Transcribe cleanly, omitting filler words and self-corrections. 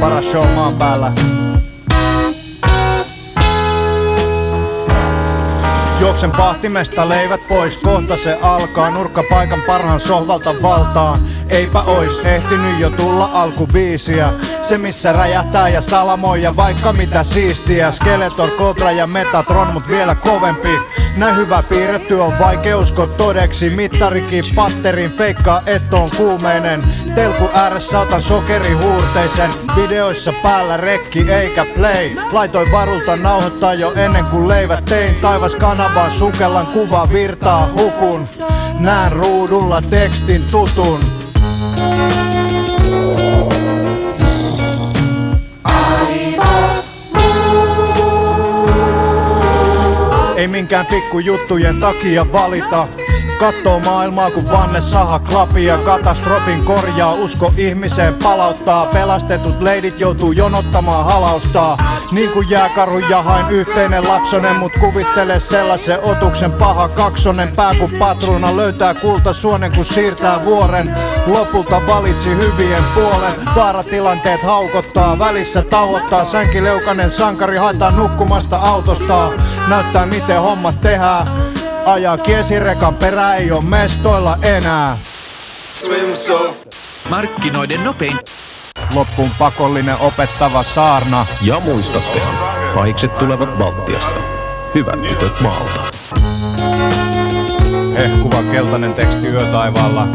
paras show maan päällä. Juoksen pahtimesta leivät pois, kohta se alkaa. Nurkkapaikan parhaan sohvalta valtaan. Eipä ois ehtinyt jo tulla alkubiisiä. Se missä räjähtää ja salamoi ja vaikka mitä siistiä. Skeletor, Cobra ja Metatron mut vielä kovempi. Näin hyvä piirretty on vaikea usko todeksi. Mittarikin patterin feikkaa et on kuumeinen. Telku ääressä otan sokerihuurteisen. Videoissa päällä rekki eikä play. Laitoin varulta nauhoittaa jo ennen kuin leivät tein. Taivas kanavaan sukellan kuva virtaa hukun. Näen ruudulla tekstin tutun. Ei minkään pikkujuttujen takia valita. Kattoo maailmaa kun vanne saha klapia. Katastrofin korjaa, usko ihmiseen palauttaa. Pelastetut leidit joutuu jonottamaan halaustaa. Niin kuin jääkarhun jahain yhteinen lapsonen. Mut kuvittele sellaisen otuksen paha kaksonen. Pää kun patruuna löytää kultasuonen kun siirtää vuoren. Lopulta valitsi hyvien puolen. Vaaratilanteet haukottaa, välissä tauottaa. Sänkileukainen sankari haetaan nukkumasta autosta. Näyttää miten hommat tehdään. Ajaa kiesirekan perä, ei oo mestoilla enää. Markkinoiden nopein. Loppuun pakollinen opettava saarna. Ja muistattehan, pahikset tulevat Baltiasta. Hyvät tytöt maalta. Hehkuva keltainen teksti yötaivaalla.